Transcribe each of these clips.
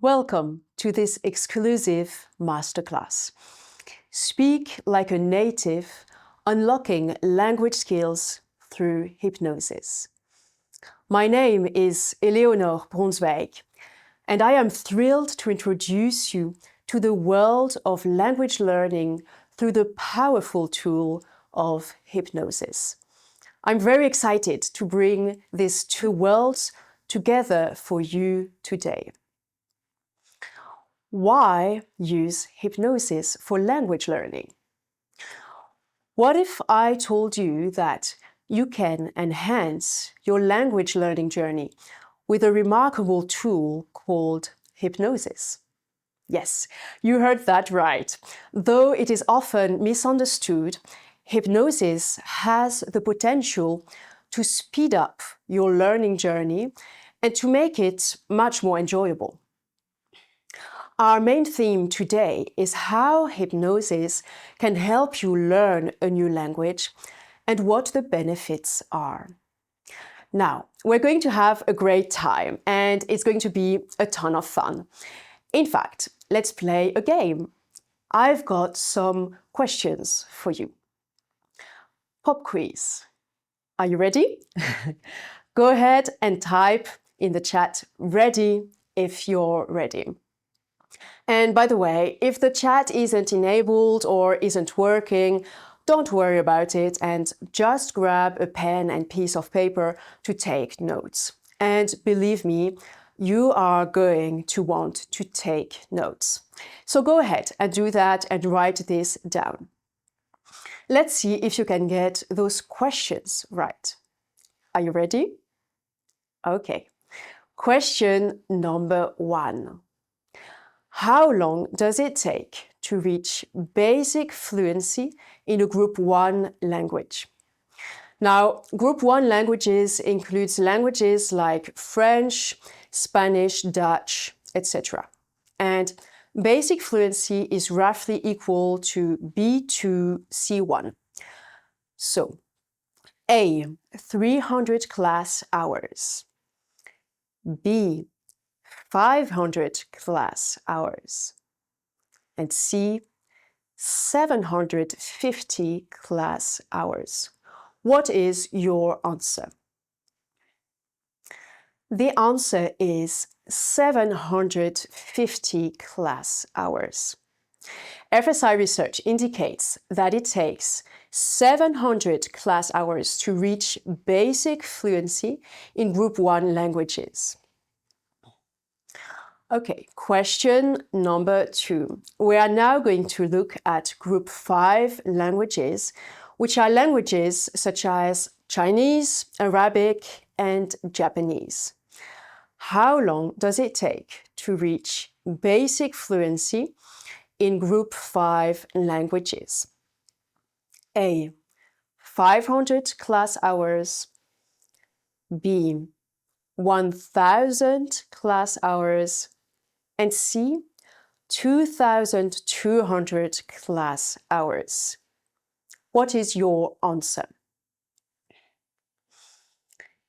Welcome to this exclusive masterclass. Speak like a native, unlocking language skills through hypnosis. My name is Eleonore Brunswijk, and I am thrilled to introduce you to the world of language learning through the powerful tool of hypnosis. I'm very excited to bring these two worlds together for you today. Why use hypnosis for language learning? What if I told you that you can enhance your language learning journey with a remarkable tool called hypnosis? Yes, you heard that right. Though it is often misunderstood, hypnosis has the potential to speed up your learning journey and to make it much more enjoyable. Our main theme today is how hypnosis can help you learn a new language and what the benefits are. Now, we're going to have a great time and it's going to be a ton of fun. In fact, let's play a game. I've got some questions for you. Pop quiz. Are you ready? Go ahead and type in the chat "ready" if you're ready. And by the way, if the chat isn't enabled or isn't working, don't worry about it and just grab a pen and piece of paper to take notes. And believe me, you are going to want to take notes. So go ahead and do that and write this down. Let's see if you can get those questions right. Are you ready? Okay. Question number 1. How long does it take to reach basic fluency in a Group 1 language? Now, Group 1 languages includes languages like French, Spanish, Dutch, etc. And basic fluency is roughly equal to B2 C1. So, A, 300 class hours. B, 500 class hours, and C, 750 class hours. What is your answer? The answer is 750 class hours. FSI research indicates that it takes 700 class hours to reach basic fluency in Group 1 languages. Okay, question number 2. We are now going to look at Group 5 languages, which are languages such as Chinese, Arabic, and Japanese. How long does it take to reach basic fluency in Group 5 languages? A, 500 class hours. B, 1,000 class hours. And C, 2,200 class hours. What is your answer?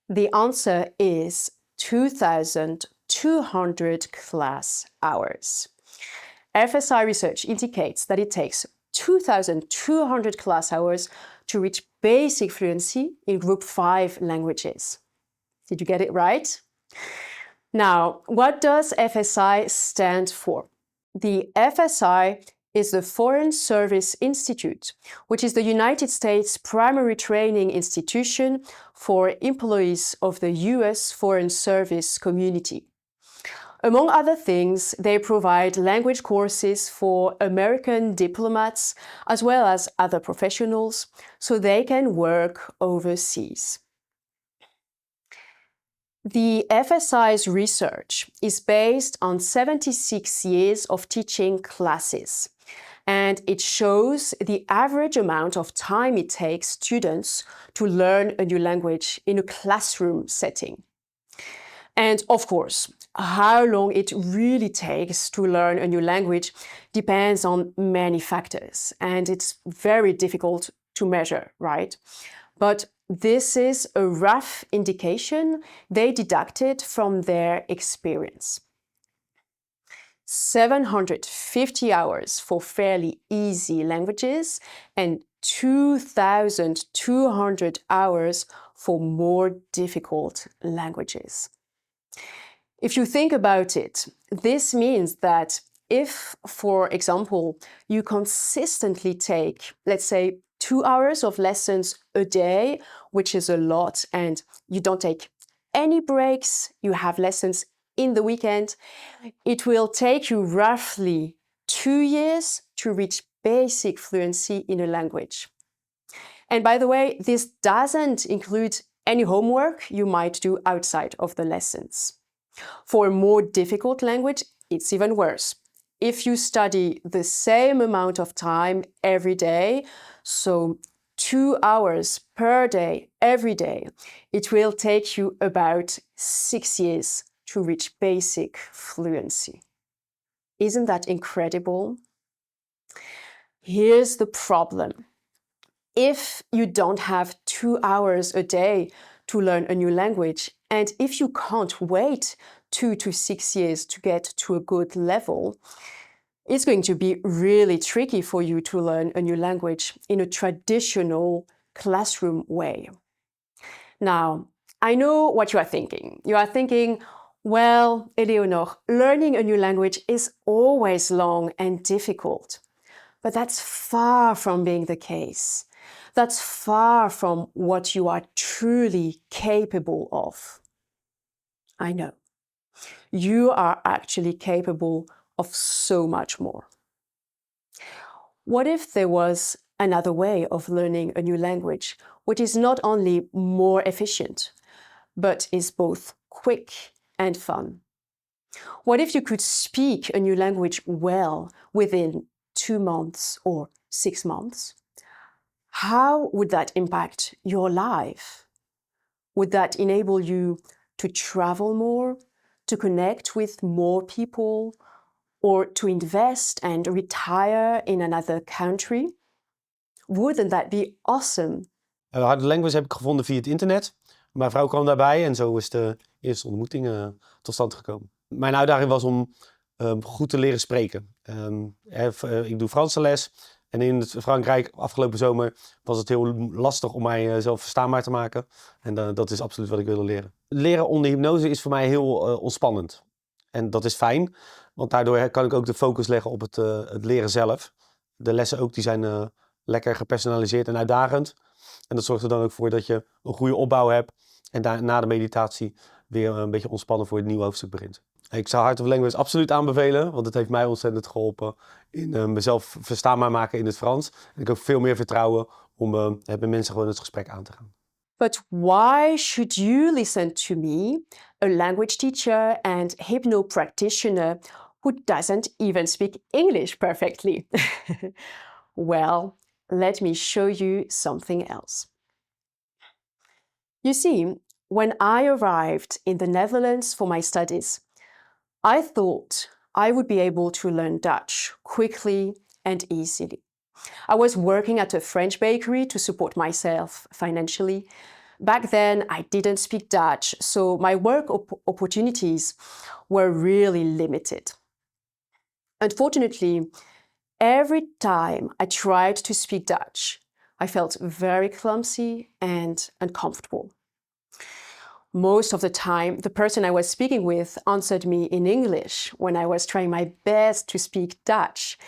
The answer is 2,200 class hours. FSI research indicates that it takes 2,200 class hours to reach basic fluency in Group 5 languages. Did you get it right? Now, what does FSI stand for? The FSI is the Foreign Service Institute, which is the United States primary training institution for employees of the US Foreign Service community. Among other things, they provide language courses for American diplomats as well as other professionals so they can work overseas. The FSI's research is based on 76 years of teaching classes, and it shows the average amount of time it takes students to learn a new language in a classroom setting. And of course, how long it really takes to learn a new language depends on many factors, and it's very difficult to measure, right? But this is a rough indication they deducted from their experience. 750 hours for fairly easy languages, and 2,200 hours for more difficult languages. If you think about it, this means that if, for example, you consistently take, let's say, 2 hours of lessons a day, which is a lot, and you don't take any breaks, you have lessons in the weekend, it will take you roughly 2 years to reach basic fluency in a language. And by the way, this doesn't include any homework you might do outside of the lessons. For a more difficult language, it's even worse. If you study the same amount of time every day, so 2 hours per day, every day, it will take you about 6 years to reach basic fluency. Isn't that incredible? Here's the problem. If you don't have 2 hours a day to learn a new language, and if you can't wait 2 to 6 years to get to a good level, it's going to be really tricky for you to learn a new language in a traditional classroom way. Now, I know what you are thinking. You are thinking, well, Eleonore, learning a new language is always long and difficult. But that's far from being the case. That's far from what you are truly capable of. I know. You are actually capable of so much more. What if there was another way of learning a new language, which is not only more efficient, but is both quick and fun? What if you could speak a new language well within 2 months or 6 months? How would that impact your life? Would that enable you to travel more, to connect with more people, or to invest and retire in another country? Wouldn't that be awesome? Hard Language heb ik gevonden via het internet. Mijn vrouw kwam daarbij en zo is de eerste ontmoeting tot stand gekomen. Mijn uitdaging was om goed te leren spreken. Ik doe Franse les en in Frankrijk afgelopen zomer was het heel lastig om mijzelf verstaanbaar te maken. En dat is absoluut wat ik wilde leren. Leren onder hypnose is voor mij heel ontspannend. En dat is fijn, want daardoor kan ik ook de focus leggen op het leren zelf. De lessen ook, die zijn lekker gepersonaliseerd en uitdagend. En dat zorgt er dan ook voor dat je een goede opbouw hebt en na de meditatie weer een beetje ontspannen voor het nieuwe hoofdstuk begint. Ik zou Heart of Language absoluut aanbevelen, want het heeft mij ontzettend geholpen in mezelf verstaanbaar maken in het Frans. En ik heb ook veel meer vertrouwen om met mensen gewoon het gesprek aan te gaan. But why should you listen to me, a language teacher and hypno practitioner who doesn't even speak English perfectly? Well, let me show you something else. You see, when I arrived in the Netherlands for my studies, I thought I would be able to learn Dutch quickly and easily. I was working at a French bakery to support myself financially. Back then, I didn't speak Dutch, so my work opportunities were really limited. Unfortunately, every time I tried to speak Dutch, I felt very clumsy and uncomfortable. Most of the time, the person I was speaking with answered me in English when I was trying my best to speak Dutch.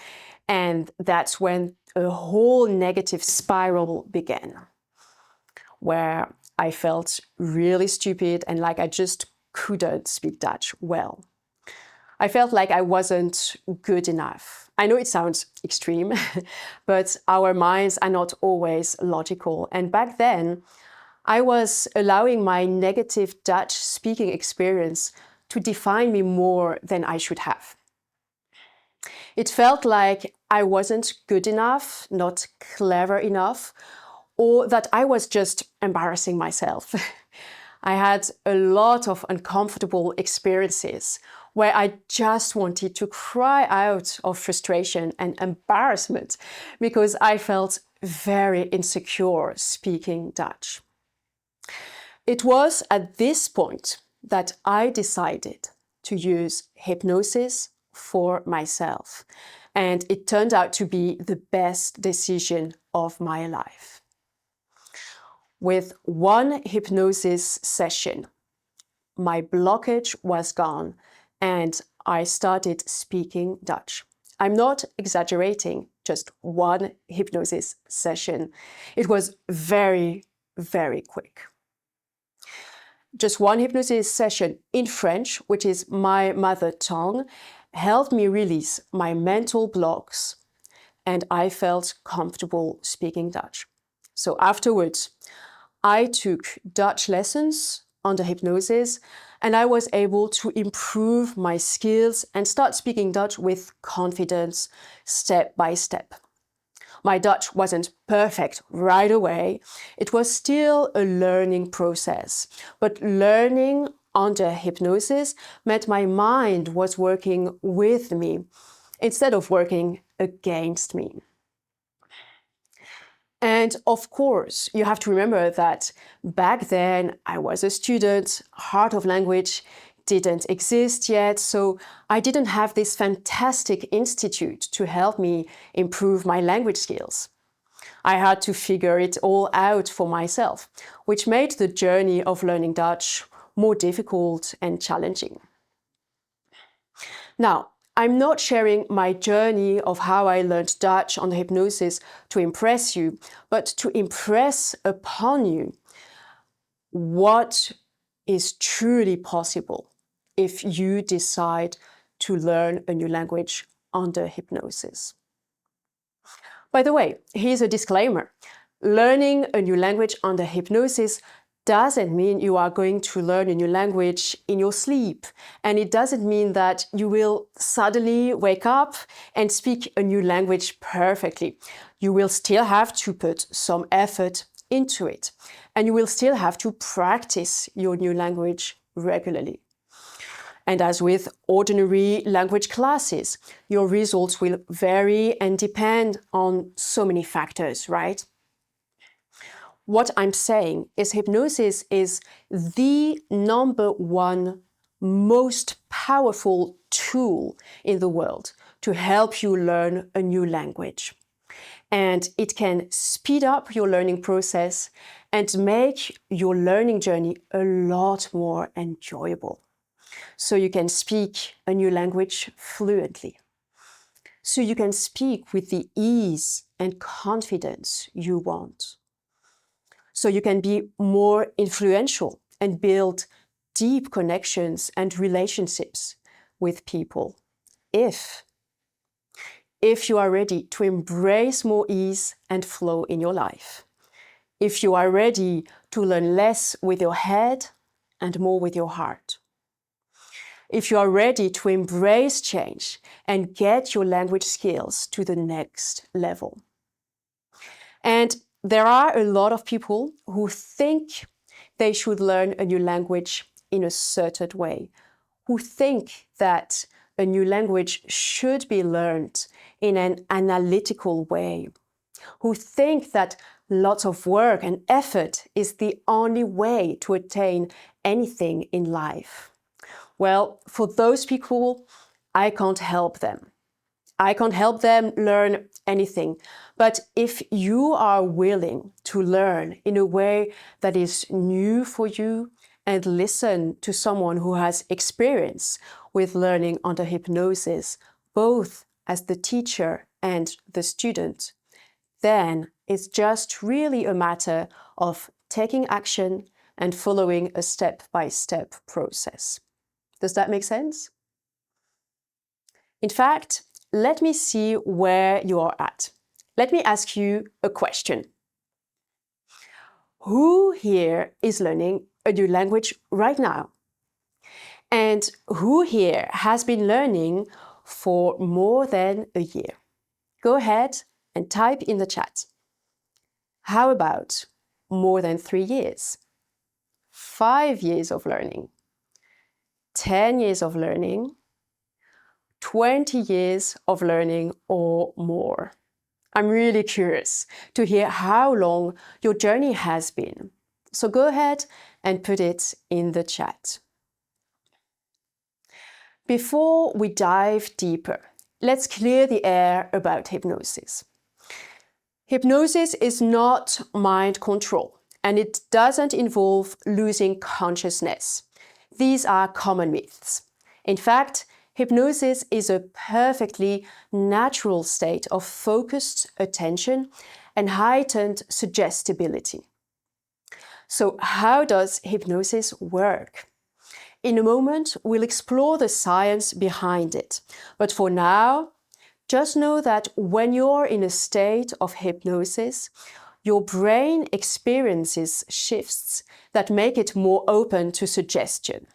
And that's when a whole negative spiral began, where I felt really stupid and like I just couldn't speak Dutch well. I felt like I wasn't good enough. I know it sounds extreme, but our minds are not always logical. And back then, I was allowing my negative Dutch speaking experience to define me more than I should have. It felt like I wasn't good enough, not clever enough, or that I was just embarrassing myself. I had a lot of uncomfortable experiences where I just wanted to cry out of frustration and embarrassment because I felt very insecure speaking Dutch. It was at this point that I decided to use hypnosis for myself. And it turned out to be the best decision of my life. With one hypnosis session, my blockage was gone and I started speaking Dutch. I'm not exaggerating, just one hypnosis session. It was very, very quick. Just one hypnosis session in French, which is my mother tongue, helped me release my mental blocks and I felt comfortable speaking Dutch. So afterwards, I took Dutch lessons under hypnosis and I was able to improve my skills and start speaking Dutch with confidence, step by step. My Dutch wasn't perfect right away. It was still a learning process. But learning under hypnosis meant my mind was working with me instead of working against me. And of course, you have to remember that back then I was a student, Heart of Language didn't exist yet, so I didn't have this fantastic institute to help me improve my language skills. I had to figure it all out for myself, which made the journey of learning Dutch more difficult and challenging. Now, I'm not sharing my journey of how I learned Dutch on hypnosis to impress you, but to impress upon you what is truly possible if you decide to learn a new language under hypnosis. By the way, here's a disclaimer. Learning a new language under hypnosis doesn't mean you are going to learn a new language in your sleep. And it doesn't mean that you will suddenly wake up and speak a new language perfectly. You will still have to put some effort into it. And you will still have to practice your new language regularly. And as with ordinary language classes, your results will vary and depend on so many factors, right? What I'm saying is hypnosis is the number one most powerful tool in the world to help you learn a new language. And it can speed up your learning process and make your learning journey a lot more enjoyable. So you can speak a new language fluently. So you can speak with the ease and confidence you want. So you can be more influential and build deep connections and relationships with people if you are ready to embrace more ease and flow in your life. If you are ready to learn less with your head and more with your heart. If you are ready to embrace change and get your language skills to the next level. And there are a lot of people who think they should learn a new language in a certain way, who think that a new language should be learned in an analytical way, who think that lots of work and effort is the only way to attain anything in life. Well, for those people, I can't help them. I can't help them learn anything. But if you are willing to learn in a way that is new for you and listen to someone who has experience with learning under hypnosis, both as the teacher and the student, then it's just really a matter of taking action and following a step-by-step process. Does that make sense? In fact, let me see where you are at. Let me ask you a question. Who here is learning a new language right now? And who here has been learning for more than a year? Go ahead and type in the chat. How about more than 3 years? 5 years of learning? 10 years of learning? 20 years of learning or more? I'm really curious to hear how long your journey has been. So go ahead and put it in the chat. Before we dive deeper, let's clear the air about hypnosis. Hypnosis is not mind control, and it doesn't involve losing consciousness. These are common myths. In fact, hypnosis is a perfectly natural state of focused attention and heightened suggestibility. So, how does hypnosis work? In a moment, we'll explore the science behind it. But for now, just know that when you're in a state of hypnosis, your brain experiences shifts that make it more open to suggestion.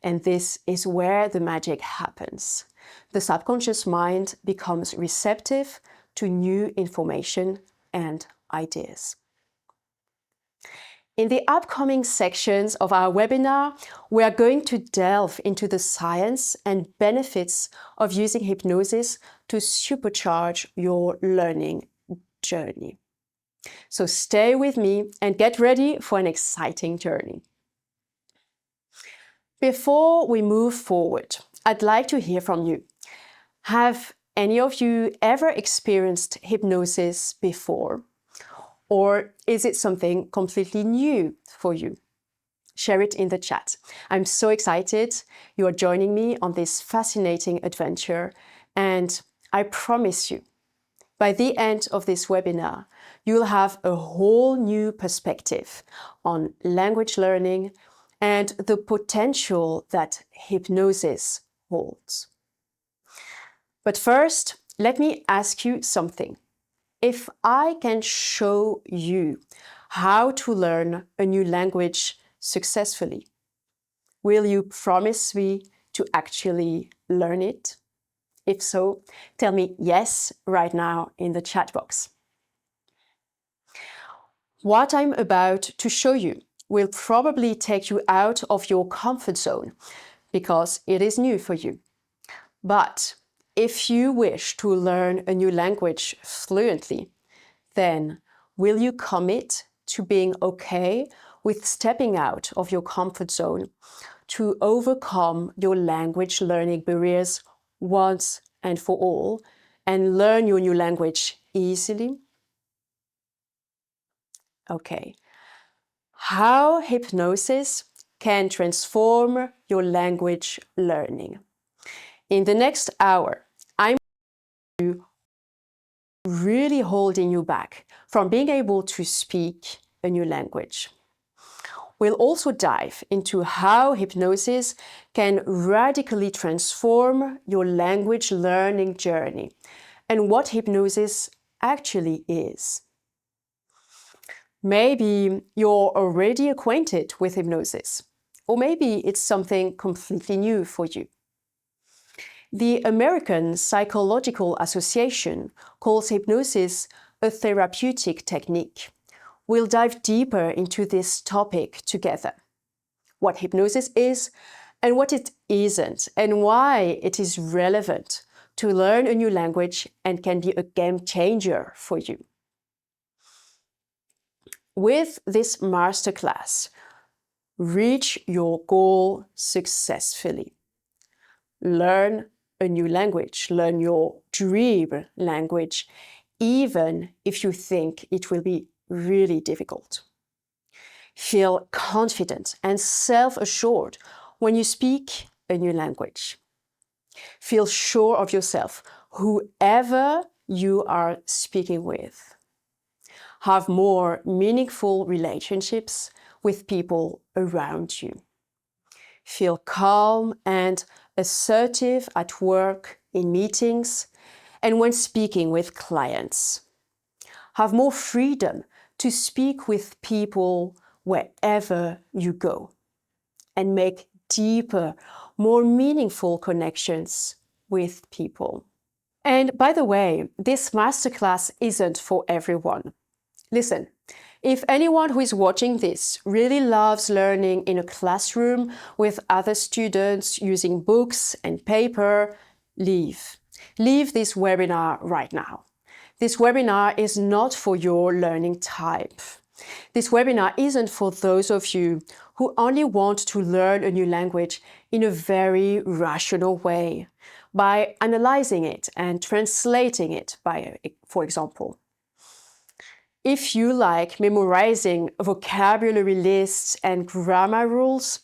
And this is where the magic happens. The subconscious mind becomes receptive to new information and ideas. In the upcoming sections of our webinar, we are going to delve into the science and benefits of using hypnosis to supercharge your learning journey. So stay with me and get ready for an exciting journey. Before we move forward, I'd like to hear from you. Have any of you ever experienced hypnosis before? Or is it something completely new for you? Share it in the chat. I'm so excited you are joining me on this fascinating adventure, and I promise you, by the end of this webinar, you'll have a whole new perspective on language learning and the potential that hypnosis holds. But first, let me ask you something. If I can show you how to learn a new language successfully, will you promise me to actually learn it? If so, tell me yes right now in the chat box. What I'm about to show you will probably take you out of your comfort zone because it is new for you. But if you wish to learn a new language fluently, then will you commit to being okay with stepping out of your comfort zone to overcome your language learning barriers once and for all and learn your new language easily? Okay. How hypnosis can transform your language learning. In the next hour, I'm really holding you back from being able to speak a new language. We'll also dive into how hypnosis can radically transform your language learning journey and what hypnosis actually is. Maybe you're already acquainted with hypnosis, or maybe it's something completely new for you. The American Psychological Association calls hypnosis a therapeutic technique. We'll dive deeper into this topic together. What hypnosis is and what it isn't, and why it is relevant to learn a new language and can be a game changer for you. With this masterclass, reach your goal successfully. Learn a new language, learn your dream language, even if you think it will be really difficult. Feel confident and self-assured when you speak a new language. Feel sure of yourself, whoever you are speaking with. Have more meaningful relationships with people around you. Feel calm and assertive at work, in meetings, and when speaking with clients. Have more freedom to speak with people wherever you go, and make deeper, more meaningful connections with people. And by the way, this masterclass isn't for everyone. Listen, if anyone who is watching this really loves learning in a classroom with other students using books and paper, leave. Leave this webinar right now. This webinar is not for your learning type. This webinar isn't for those of you who only want to learn a new language in a very rational way, by analyzing it and translating it, for example. If you like memorizing vocabulary lists and grammar rules,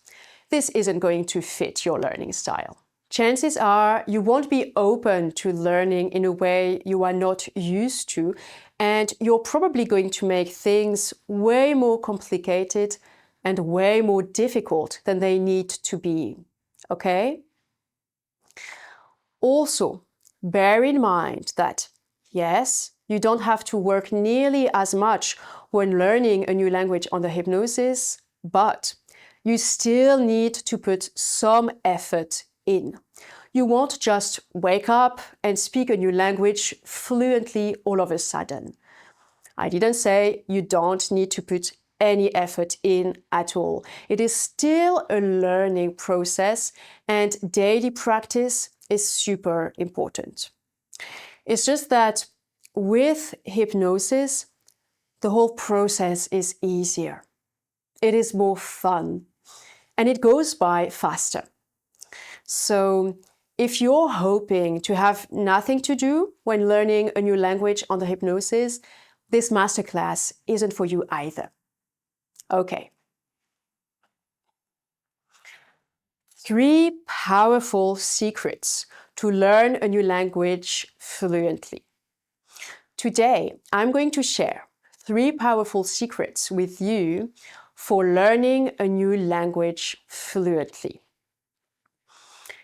this isn't going to fit your learning style. Chances are you won't be open to learning in a way you are not used to, and you're probably going to make things way more complicated and way more difficult than they need to be. Okay? Also, bear in mind that, yes, you don't have to work nearly as much when learning a new language under hypnosis, but you still need to put some effort in. You won't just wake up and speak a new language fluently all of a sudden. I didn't say you don't need to put any effort in at all. It is still a learning process, and daily practice is super important. It's just that with hypnosis, the whole process is easier. It is more fun, and it goes by faster. So if you're hoping to have nothing to do when learning a new language under hypnosis, this masterclass isn't for you either. Okay. 3 powerful secrets to learn a new language fluently. Today, I'm going to share 3 powerful secrets with you for learning a new language fluently.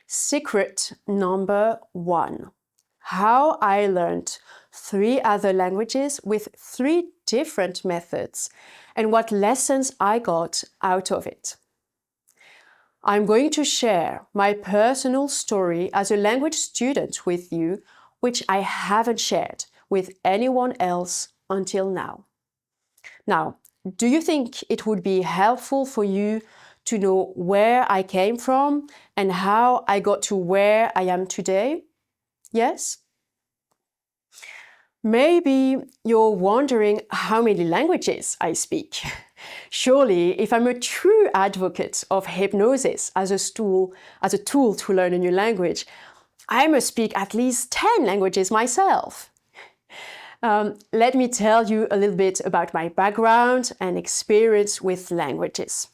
Secret number 1. How I learned 3 other languages with 3 different methods and what lessons I got out of it. I'm going to share my personal story as a language student with you, which I haven't shared with anyone else until now. Now, do you think it would be helpful for you to know where I came from and how I got to where I am today? Yes? Maybe you're wondering how many languages I speak. Surely, if I'm a true advocate of hypnosis as a tool to learn a new language, I must speak at least 10 languages myself. Let me tell you a little bit about my background and experience with languages.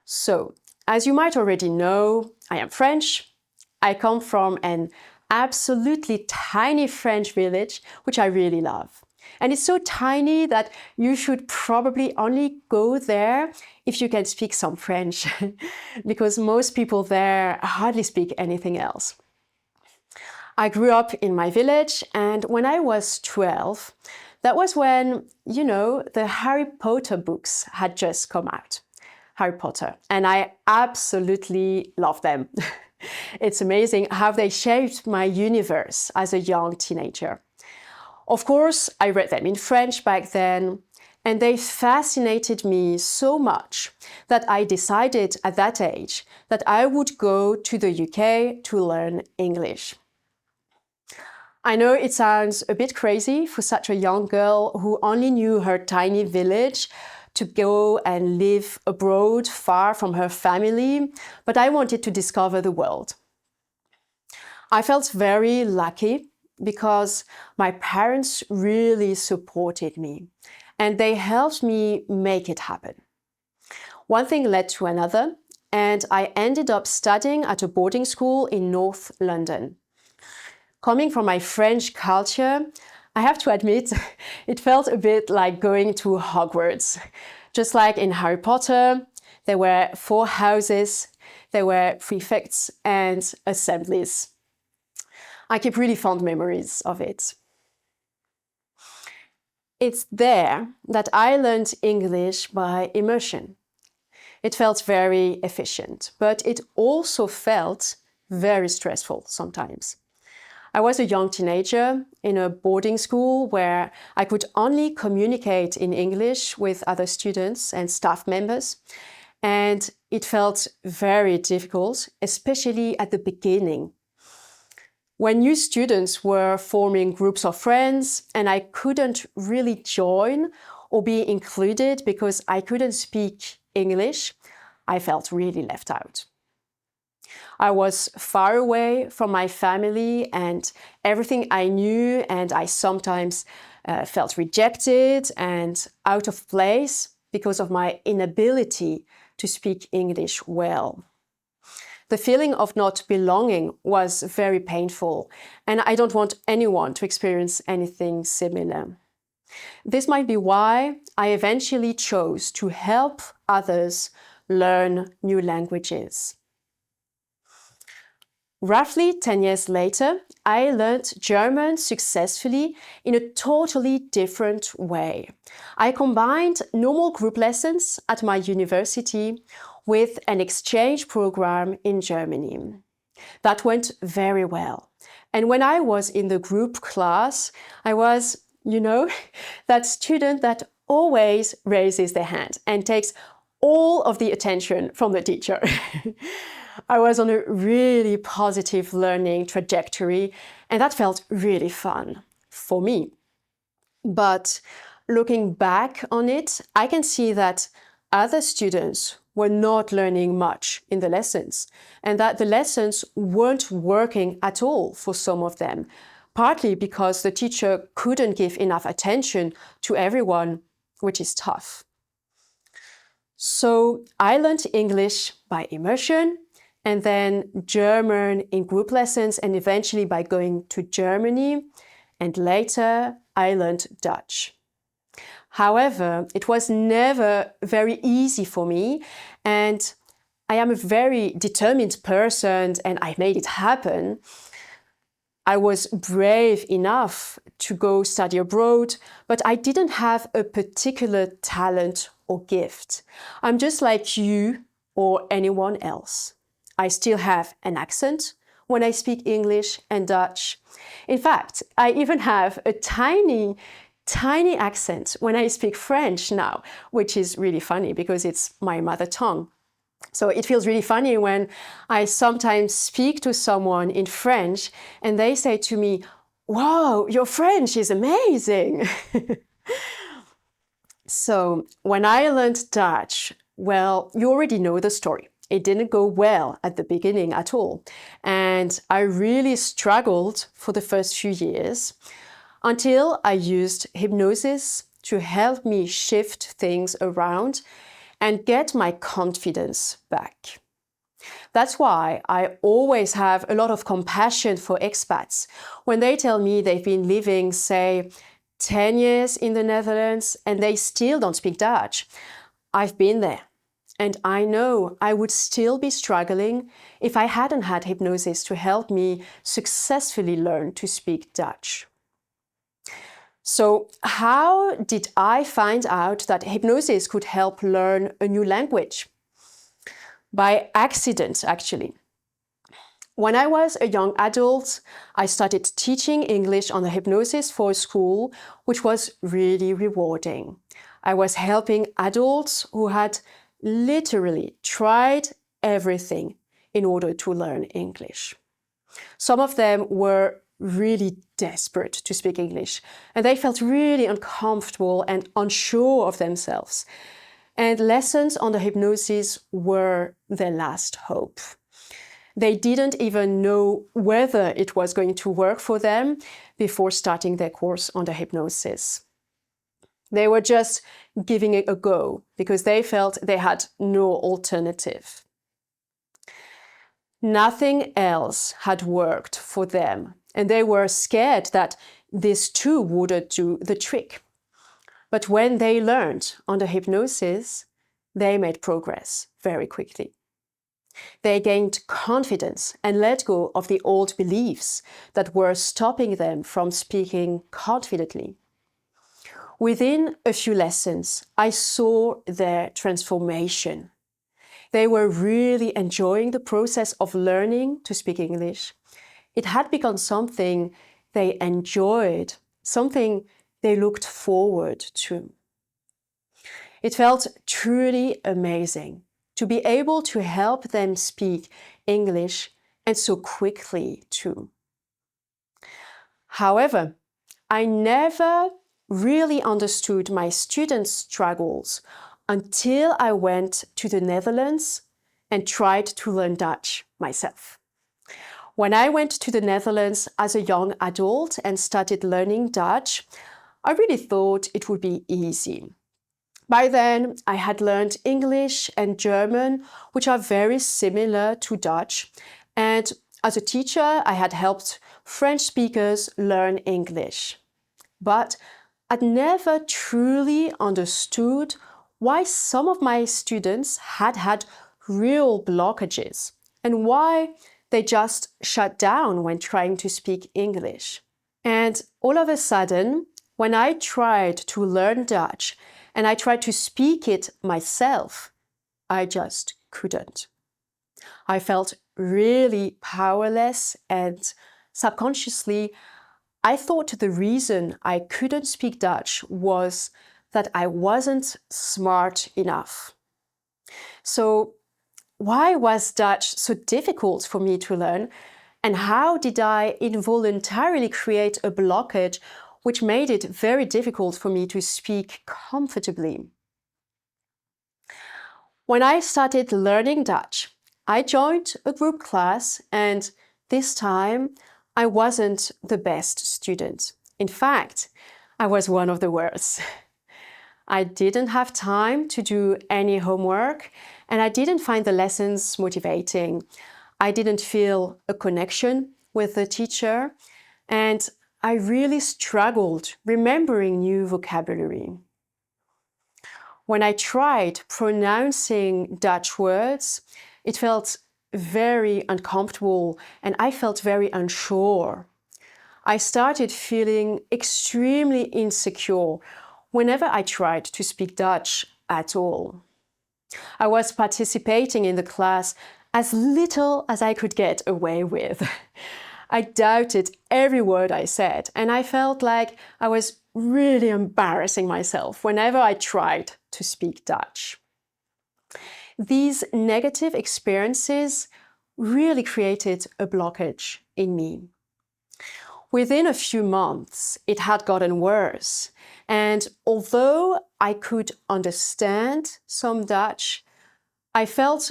So, as you might already know, I am French. I come from an absolutely tiny French village, which I really love. And it's so tiny that you should probably only go there if you can speak some French, because most people there hardly speak anything else. I grew up in my village, and when I was 12, that was when, the Harry Potter books had just come out. Harry Potter. And I absolutely love them. It's amazing how they shaped my universe as a young teenager. Of course, I read them in French back then, and they fascinated me so much that I decided at that age that I would go to the UK to learn English. I know it sounds a bit crazy for such a young girl who only knew her tiny village to go and live abroad far from her family, but I wanted to discover the world. I felt very lucky because my parents really supported me and they helped me make it happen. One thing led to another, and I ended up studying at a boarding school in North London. Coming from my French culture, I have to admit, it felt a bit like going to Hogwarts. Just like in Harry Potter, there were 4 houses, there were prefects and assemblies. I keep really fond memories of it. It's there that I learned English by immersion. It felt very efficient, but it also felt very stressful sometimes. I was a young teenager in a boarding school where I could only communicate in English with other students and staff members, and it felt very difficult, especially at the beginning. When new students were forming groups of friends and I couldn't really join or be included because I couldn't speak English, I felt really left out. I was far away from my family and everything I knew, and I sometimes felt rejected and out of place because of my inability to speak English well. The feeling of not belonging was very painful, and I don't want anyone to experience anything similar. This might be why I eventually chose to help others learn new languages. Roughly 10 years later, I learned German successfully in a totally different way. I combined normal group lessons at my university with an exchange program in Germany. That went very well. And when I was in the group class, I was, that student that always raises their hand and takes all of the attention from the teacher. I was on a really positive learning trajectory, and that felt really fun for me. But looking back on it, I can see that other students were not learning much in the lessons, and that the lessons weren't working at all for some of them, partly because the teacher couldn't give enough attention to everyone, which is tough. So I learned English by immersion, and then German in group lessons, and eventually by going to Germany. And later, I learned Dutch. However, it was never very easy for me, and I am a very determined person, and I made it happen. I was brave enough to go study abroad, but I didn't have a particular talent or gift. I'm just like you or anyone else. I still have an accent when I speak English and Dutch. In fact, I even have a tiny accent when I speak French now, which is really funny because it's my mother tongue. So it feels really funny when I sometimes speak to someone in French and they say to me, "Wow, your French is amazing." So when I learned Dutch, well, you already know the story. It didn't go well at the beginning at all. And I really struggled for the first few years until I used hypnosis to help me shift things around and get my confidence back. That's why I always have a lot of compassion for expats when they tell me they've been living, say, 10 years in the Netherlands and they still don't speak Dutch. I've been there. And I know I would still be struggling if I hadn't had hypnosis to help me successfully learn to speak Dutch. So how did I find out that hypnosis could help learn a new language? By accident, actually. When I was a young adult, I started teaching English on the hypnosis for a school, which was really rewarding. I was helping adults who had literally tried everything in order to learn English. Some of them were really desperate to speak English, and they felt really uncomfortable and unsure of themselves. And lessons on the hypnosis were their last hope. They didn't even know whether it was going to work for them before starting their course on the hypnosis. They were just giving it a go because they felt they had no alternative. Nothing else had worked for them, and they were scared that this too wouldn't do the trick. But when they learned on the hypnosis, they made progress very quickly. They gained confidence and let go of the old beliefs that were stopping them from speaking confidently. Within a few lessons, I saw their transformation. They were really enjoying the process of learning to speak English. It had become something they enjoyed, something they looked forward to. It felt truly amazing to be able to help them speak English, and so quickly too. However, I never really understood my students' struggles until I went to the Netherlands and tried to learn Dutch myself. When I went to the Netherlands as a young adult and started learning Dutch, I really thought it would be easy. By then, I had learned English and German, which are very similar to Dutch, and as a teacher, I had helped French speakers learn English. But I'd never truly understood why some of my students had real blockages and why they just shut down when trying to speak English. And all of a sudden, when I tried to learn Dutch and I tried to speak it myself, I just couldn't. I felt really powerless, and subconsciously, I thought the reason I couldn't speak Dutch was that I wasn't smart enough. So, why was Dutch so difficult for me to learn? And how did I involuntarily create a blockage which made it very difficult for me to speak comfortably? When I started learning Dutch, I joined a group class, and this time I wasn't the best student. In fact, I was one of the worst. I didn't have time to do any homework, and I didn't find the lessons motivating. I didn't feel a connection with the teacher, and I really struggled remembering new vocabulary. When I tried pronouncing Dutch words, it felt very uncomfortable and I felt very unsure. I started feeling extremely insecure whenever I tried to speak Dutch at all. I was participating in the class as little as I could get away with. I doubted every word I said, and I felt like I was really embarrassing myself whenever I tried to speak Dutch. These negative experiences really created a blockage in me. Within a few months, it had gotten worse, and although I could understand some Dutch, I felt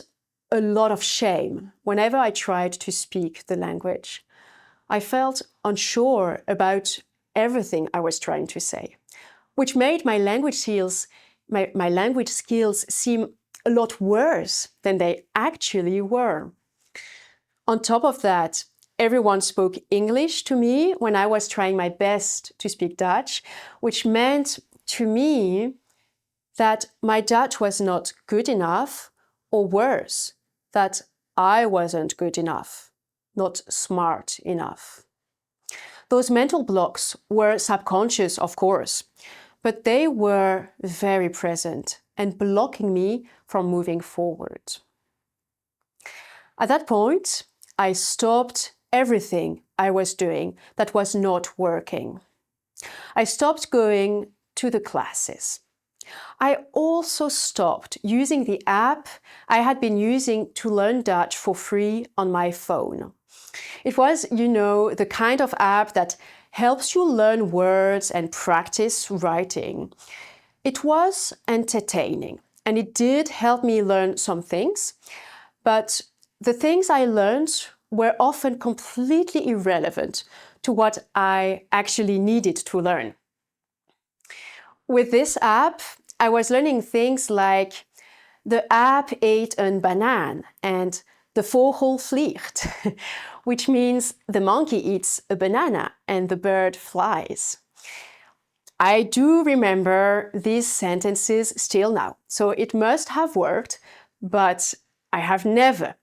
a lot of shame whenever I tried to speak the language. I felt unsure about everything I was trying to say, which made my language skills seem a lot worse than they actually were. On top of that, everyone spoke English to me when I was trying my best to speak Dutch, which meant to me that my Dutch was not good enough, or worse, that I wasn't good enough, not smart enough. Those mental blocks were subconscious, of course, but they were very present and blocking me from moving forward. At that point, I stopped everything I was doing that was not working. I stopped going to the classes. I also stopped using the app I had been using to learn Dutch for free on my phone. It was, the kind of app that helps you learn words and practice writing. It was entertaining, and it did help me learn some things, but the things I learned were often completely irrelevant to what I actually needed to learn. With this app, I was learning things like the aap ate een banaan and de vogel vliegt, which means the monkey eats a banana and the bird flies. I do remember these sentences still now, so it must have worked, but I have never,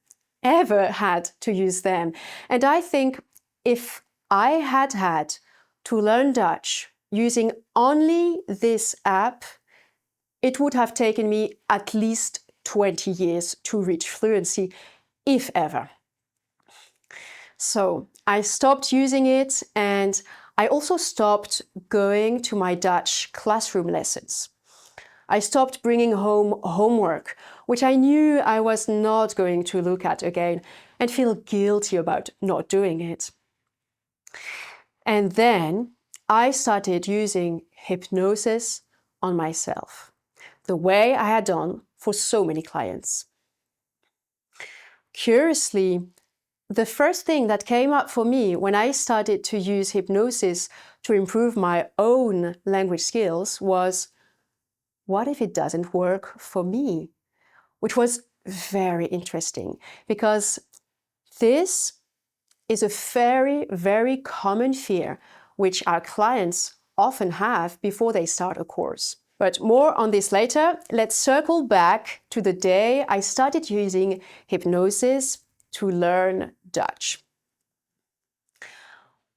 ever had to use them. And I think if I had to learn Dutch using only this app, it would have taken me at least 20 years to reach fluency, if ever. So I stopped using it, and I also stopped going to my Dutch classroom lessons. I stopped bringing home homework, which I knew I was not going to look at again and feel guilty about not doing it. And then I started using hypnosis on myself. the way I had done for so many clients. Curiously, the first thing that came up for me when I started to use hypnosis to improve my own language skills was, what if it doesn't work for me? Which was very interesting because this is a very, very common fear which our clients often have before they start a course. But more on this later. Let's circle back to the day I started using hypnosis to learn Dutch.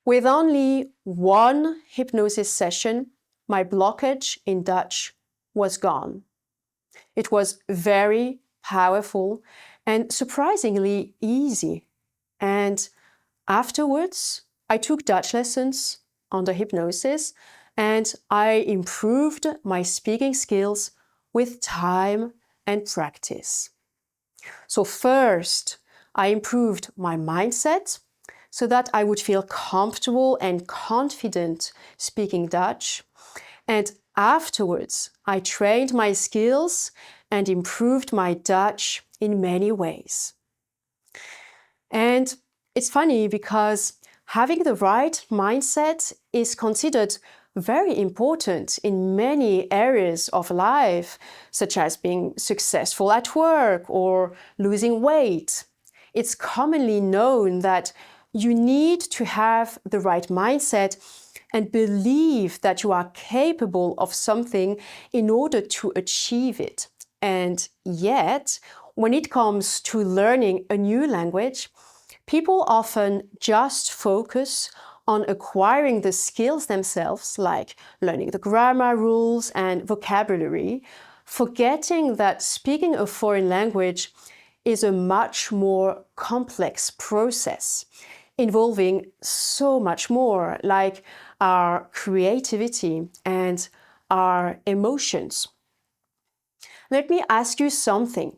With only one hypnosis session, my blockage in Dutch was gone. It was very powerful and surprisingly easy. And afterwards, I took Dutch lessons under hypnosis and I improved my speaking skills with time and practice. So first, I improved my mindset so that I would feel comfortable and confident speaking Dutch. And afterwards, I trained my skills and improved my Dutch in many ways. And it's funny because having the right mindset is considered very important in many areas of life, such as being successful at work or losing weight. It's commonly known that you need to have the right mindset and believe that you are capable of something in order to achieve it. And yet, when it comes to learning a new language, people often just focus on acquiring the skills themselves, like learning the grammar rules and vocabulary, forgetting that speaking a foreign language is a much more complex process, involving so much more, like our creativity and our emotions. Let me ask you something.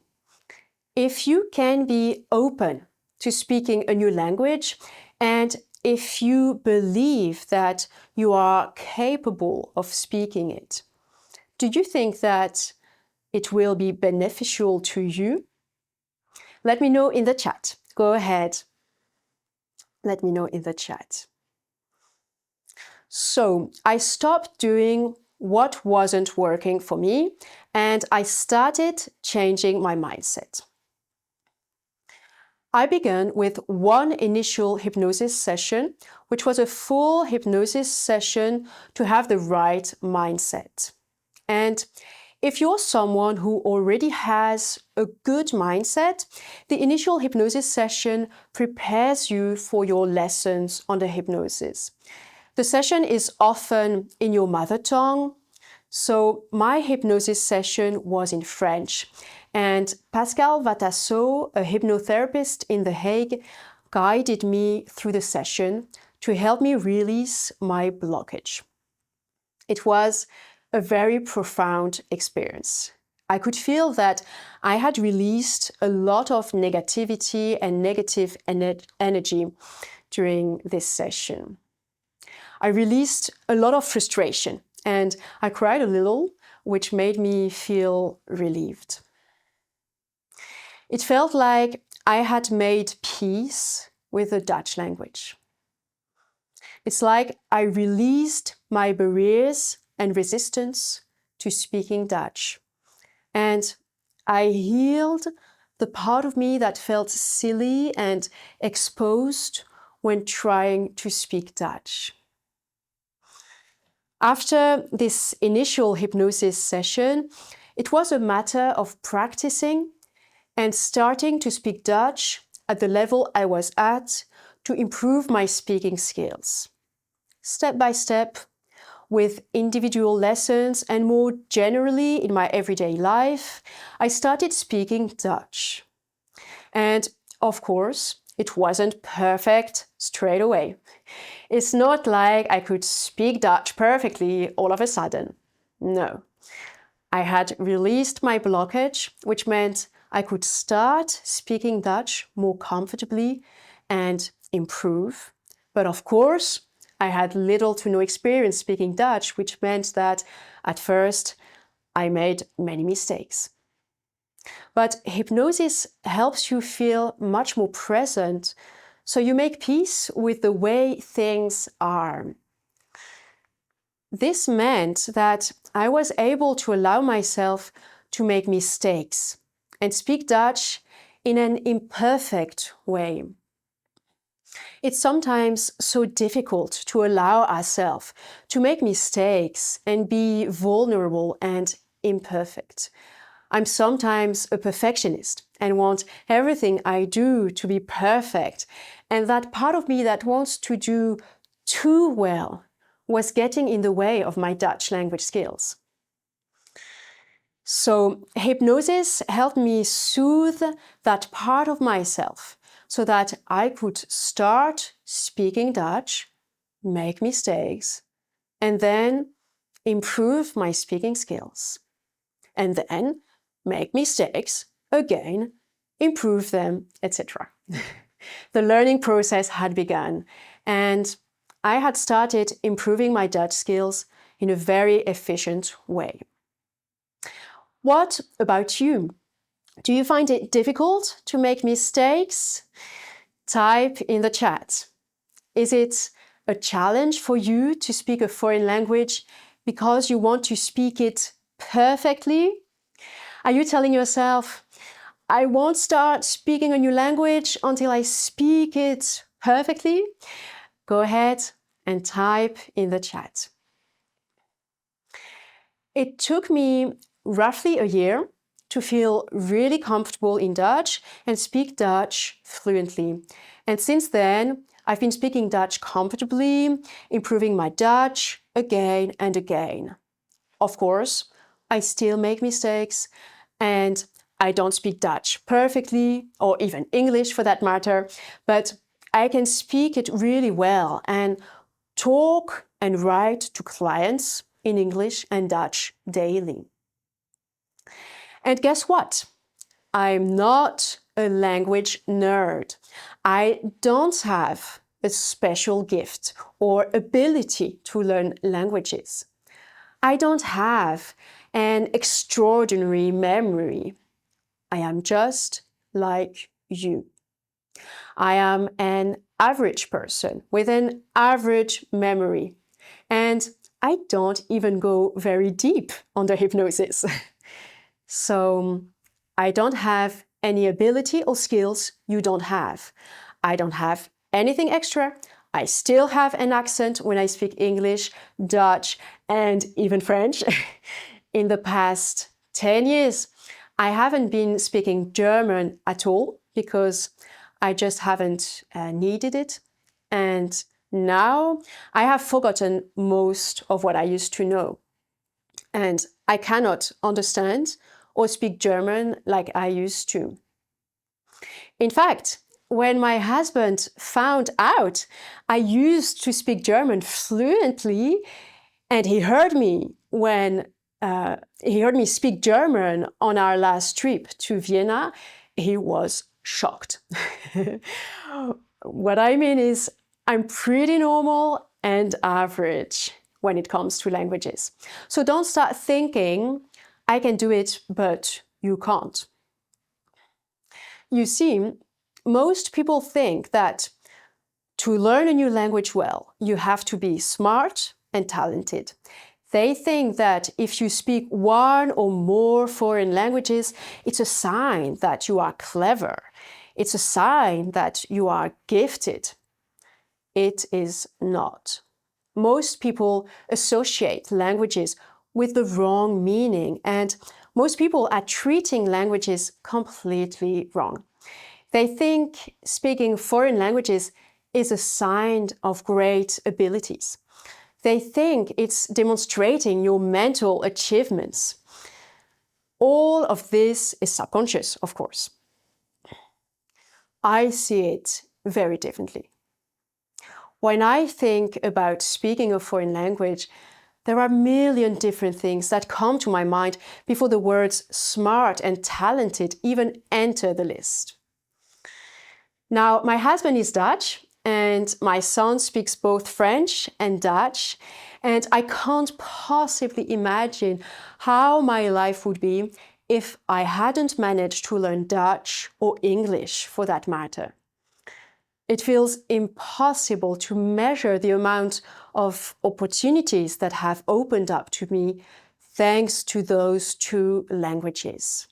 If you can be open to speaking a new language, and if you believe that you are capable of speaking it, do you think that it will be beneficial to you? Let me know in the chat. Go ahead. Let me know in the chat. So I stopped doing what wasn't working for me, and I started changing my mindset. I began with one initial hypnosis session, which was a full hypnosis session to have the right mindset. And if you're someone who already has a good mindset, the initial hypnosis session prepares you for your lessons on the hypnosis. The session is often in your mother tongue. So my hypnosis session was in French, and Pascal Vatasso, a hypnotherapist in The Hague, guided me through the session to help me release my blockage. It was a very profound experience. I could feel that I had released a lot of negativity and negative energy during this session. I released a lot of frustration and I cried a little, which made me feel relieved. It felt like I had made peace with the Dutch language. It's like I released my barriers and resistance to speaking Dutch. And I healed the part of me that felt silly and exposed when trying to speak Dutch. After this initial hypnosis session, it was a matter of practicing and starting to speak Dutch at the level I was at to improve my speaking skills. Step by step, with individual lessons and more generally in my everyday life, I started speaking Dutch. And of course, it wasn't perfect straight away. It's not like I could speak Dutch perfectly all of a sudden. No. I had released my blockage, which meant I could start speaking Dutch more comfortably and improve. But of course, I had little to no experience speaking Dutch, which meant that at first I made many mistakes. But hypnosis helps you feel much more present, so you make peace with the way things are. This meant that I was able to allow myself to make mistakes and speak Dutch in an imperfect way. It's sometimes so difficult to allow ourselves to make mistakes and be vulnerable and imperfect. I'm sometimes a perfectionist and want everything I do to be perfect. And that part of me that wants to do too well was getting in the way of my Dutch language skills. So hypnosis helped me soothe that part of myself so that I could start speaking Dutch, make mistakes, and then improve my speaking skills. And then make mistakes again, improve them, etc. The learning process had begun, and I had started improving my Dutch skills in a very efficient way. What about you? Do you find it difficult to make mistakes? Type in the chat. Is it a challenge for you to speak a foreign language because you want to speak it perfectly? Are you telling yourself, I won't start speaking a new language until I speak it perfectly? Go ahead and type in the chat. It took me roughly a year to feel really comfortable in Dutch and speak Dutch fluently. And since then, I've been speaking Dutch comfortably, improving my Dutch again and again. Of course, I still make mistakes and I don't speak Dutch perfectly, or even English for that matter, but I can speak it really well and talk and write to clients in English and Dutch daily. And guess what? I'm not a language nerd. I don't have a special gift or ability to learn languages. I don't have an extraordinary memory. I am just like you. I am an average person with an average memory. And I don't even go very deep under hypnosis. So I don't have any ability or skills you don't have. I don't have anything extra. I still have an accent when I speak English, Dutch, and even French. In the past 10 years, I haven't been speaking German at all because I just haven't needed it. And now I have forgotten most of what I used to know. And I cannot understand or speak German like I used to. In fact, when my husband found out I used to speak German fluently, and he heard me speak German on our last trip to Vienna, he was shocked. What I mean is, I'm pretty normal and average when it comes to languages. So don't start thinking, I can do it, but you can't. You see, most people think that to learn a new language well, you have to be smart and talented. They think that if you speak one or more foreign languages, it's a sign that you are clever. It's a sign that you are gifted. It is not. Most people associate languages with the wrong meaning, and most people are treating languages completely wrong. They think speaking foreign languages is a sign of great abilities. They think it's demonstrating your mental achievements. All of this is subconscious, of course. I see it very differently. When I think about speaking a foreign language, there are a million different things that come to my mind before the words smart and talented even enter the list. Now, my husband is Dutch, and my son speaks both French and Dutch, and I can't possibly imagine how my life would be if I hadn't managed to learn Dutch or English for that matter. It feels impossible to measure the amount of opportunities that have opened up to me thanks to those two languages.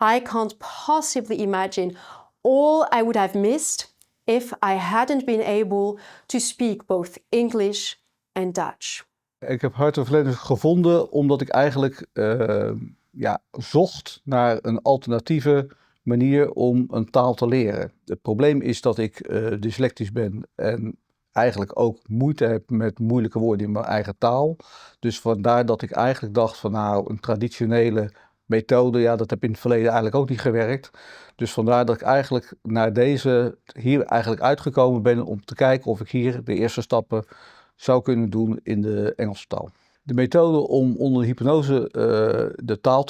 I can't possibly imagine all I would have missed if I hadn't been able to speak both English and Dutch. Ik heb Heart of Learning gevonden omdat ik eigenlijk zocht naar een alternatieve manier om een taal te leren. Het probleem is dat ik dyslectisch ben en eigenlijk ook moeite heb met moeilijke woorden in mijn eigen taal. Dus vandaar dat ik eigenlijk dacht van nou, een traditionele methode, ja, dat heb in het verleden eigenlijk ook niet gewerkt. Dus vandaar dat ik eigenlijk naar hier eigenlijk uitgekomen ben om te kijken of ik hier de eerste stappen zou kunnen doen in de Engelse taal. De methode om onder de hypnose de taal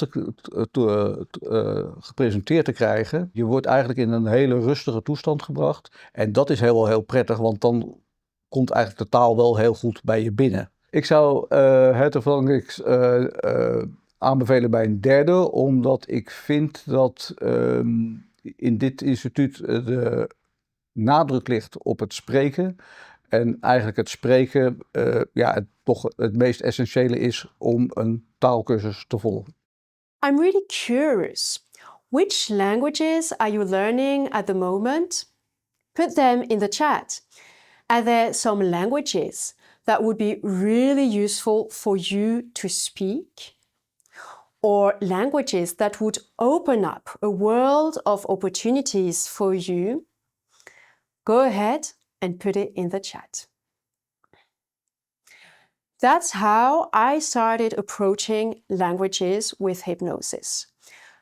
gepresenteerd te krijgen. Je wordt eigenlijk in een hele rustige toestand gebracht. En dat is heel prettig, want dan komt eigenlijk de taal wel heel goed bij je binnen. Ik zou het Language aanbevelen bij een derde, omdat ik vind dat in dit instituut de nadruk ligt op het spreken. En eigenlijk het spreken toch het meest essentiële is om een taalkursus te volgen. I'm really curious. Which languages are you learning at the moment? Put them in the chat. Are there some languages that would be really useful for you to speak? Or languages that would open up a world of opportunities for you? Go ahead and put it in the chat. That's how I started approaching languages with hypnosis.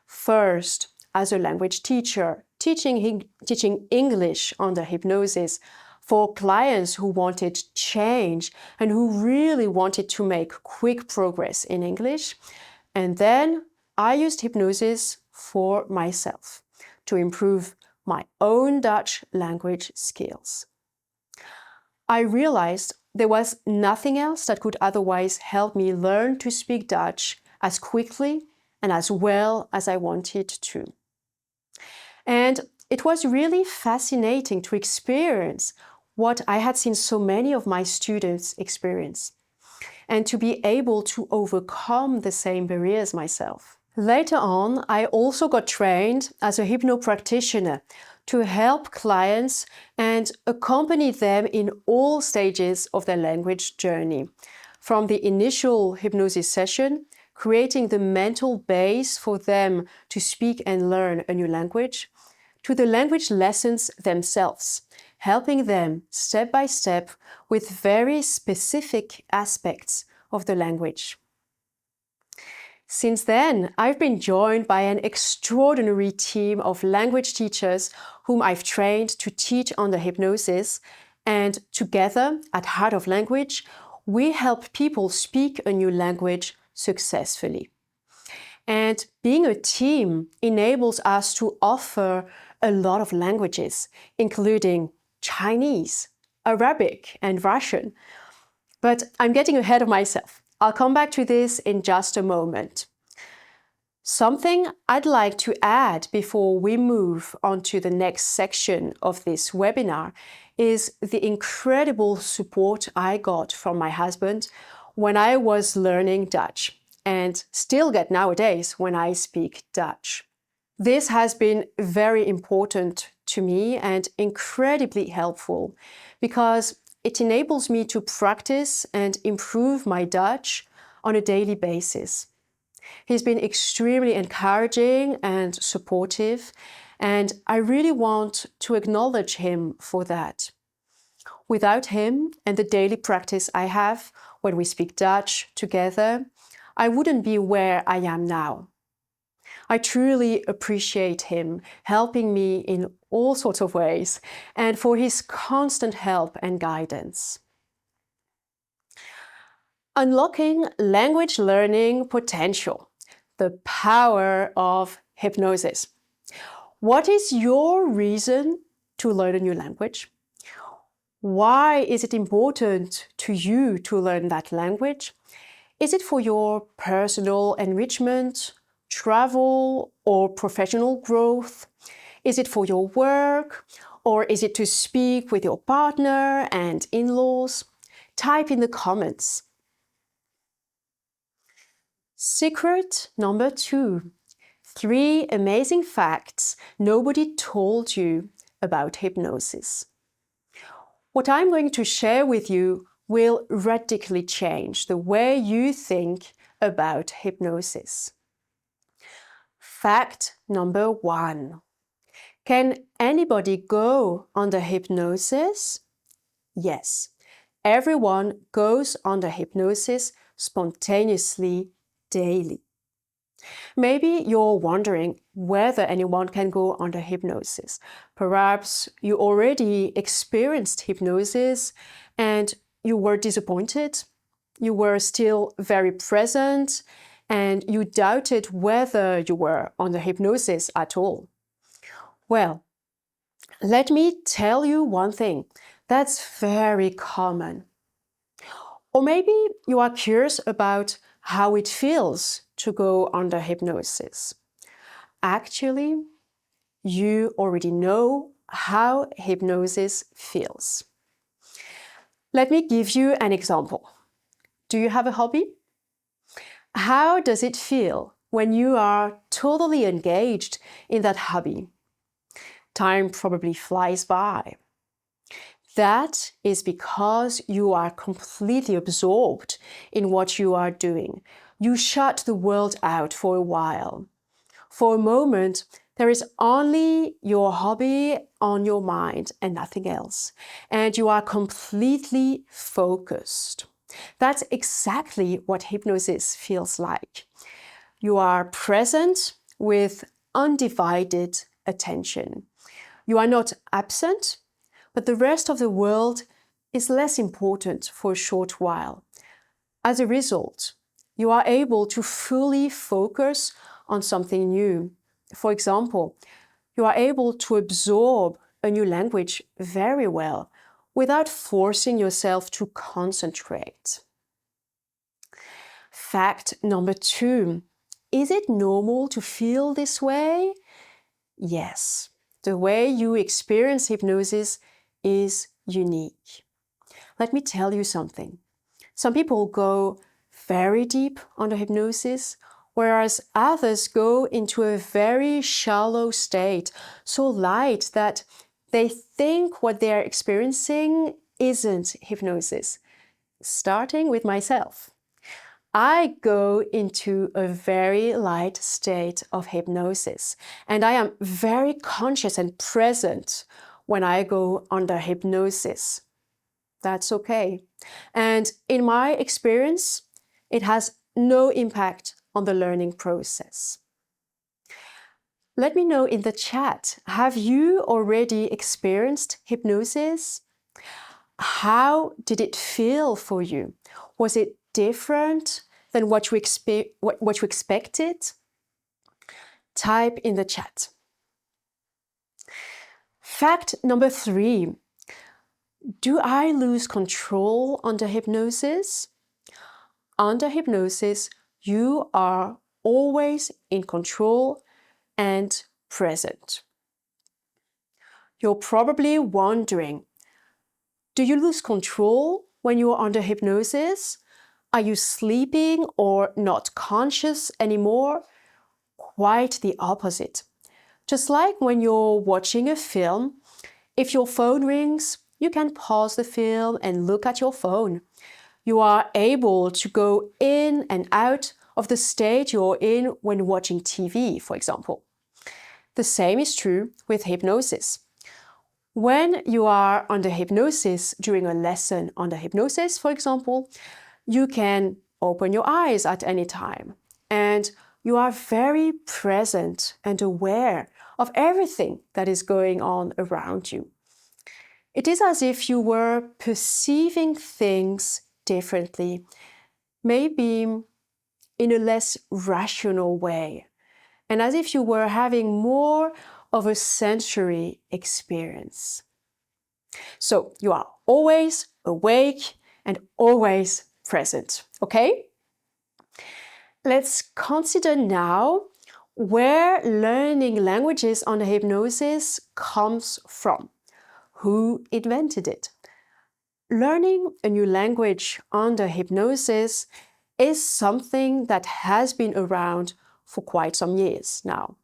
First, as a language teacher, teaching English under hypnosis for clients who wanted change and who really wanted to make quick progress in English. And then I used hypnosis for myself to improve my own Dutch language skills. I realized there was nothing else that could otherwise help me learn to speak Dutch as quickly and as well as I wanted to. And it was really fascinating to experience what I had seen so many of my students experience, and to be able to overcome the same barriers myself. Later on, I also got trained as a hypnopractitioner to help clients and accompany them in all stages of their language journey. From the initial hypnosis session, creating the mental base for them to speak and learn a new language, to the language lessons themselves, helping them step by step with very specific aspects of the language. Since then, I've been joined by an extraordinary team of language teachers whom I've trained to teach under hypnosis, and together at Heart of Language, we help people speak a new language successfully. And being a team enables us to offer a lot of languages, including Chinese, Arabic, and Russian. But I'm getting ahead of myself. I'll come back to this in just a moment. Something I'd like to add before we move on to the next section of this webinar is the incredible support I got from my husband when I was learning Dutch, and still get nowadays when I speak Dutch. This has been very important to me and incredibly helpful because it enables me to practice and improve my Dutch on a daily basis. He's been extremely encouraging and supportive, and I really want to acknowledge him for that. Without him and the daily practice I have when we speak Dutch together, I wouldn't be where I am now. I truly appreciate him helping me in all sorts of ways and for his constant help and guidance. Unlocking language learning potential, the power of hypnosis. What is your reason to learn a new language? Why is it important to you to learn that language? Is it for your personal enrichment, travel, or professional growth? Is it for your work? Or is it to speak with your partner and in-laws? Type in the comments. Secret number 2. 3 amazing facts nobody told you about hypnosis. What I'm going to share with you will radically change the way you think about hypnosis. Fact number 1. Can anybody go under hypnosis? Yes, everyone goes under hypnosis spontaneously daily. Maybe you're wondering whether anyone can go under hypnosis. Perhaps you already experienced hypnosis and you were disappointed. You were still very present and you doubted whether you were under hypnosis at all. Well, let me tell you one thing. That's very common. Or maybe you are curious about how it feels to go under hypnosis. Actually, you already know how hypnosis feels. Let me give you an example. Do you have a hobby? How does it feel when you are totally engaged in that hobby? Time probably flies by. That is because you are completely absorbed in what you are doing. You shut the world out for a while. For a moment, there is only your hobby on your mind and nothing else. And you are completely focused. That's exactly what hypnosis feels like. You are present with undivided attention. You are not absent, but the rest of the world is less important for a short while. As a result, you are able to fully focus on something new. For example, you are able to absorb a new language very well without forcing yourself to concentrate. Fact number 2. Is it normal to feel this way? Yes. The way you experience hypnosis is unique. Let me tell you something. Some people go very deep under hypnosis, whereas others go into a very shallow state, so light that they think what they're experiencing isn't hypnosis. Starting with myself. I go into a very light state of hypnosis, and I am very conscious and present when I go under hypnosis. That's okay. And in my experience, it has no impact on the learning process. Let me know in the chat, have you already experienced hypnosis? How did it feel for you? Was it different than what you expected? Type in the chat. Fact number 3. Do I lose control under hypnosis? Under hypnosis, you are always in control and present. You're probably wondering, do you lose control when you are under hypnosis? Are you sleeping or not conscious anymore? Quite the opposite. Just like when you're watching a film, if your phone rings, you can pause the film and look at your phone. You are able to go in and out of the state you're in when watching TV, for example. The same is true with hypnosis. When you are under hypnosis during a lesson under hypnosis, for example, you can open your eyes at any time and you are very present and aware of everything that is going on around you. It is as if you were perceiving things differently, maybe in a less rational way, and as if you were having more of a sensory experience. So you are always awake and always present, okay? Let's consider now where learning languages under hypnosis comes from. Who invented it? Learning a new language under hypnosis is something that has been around for quite some years now.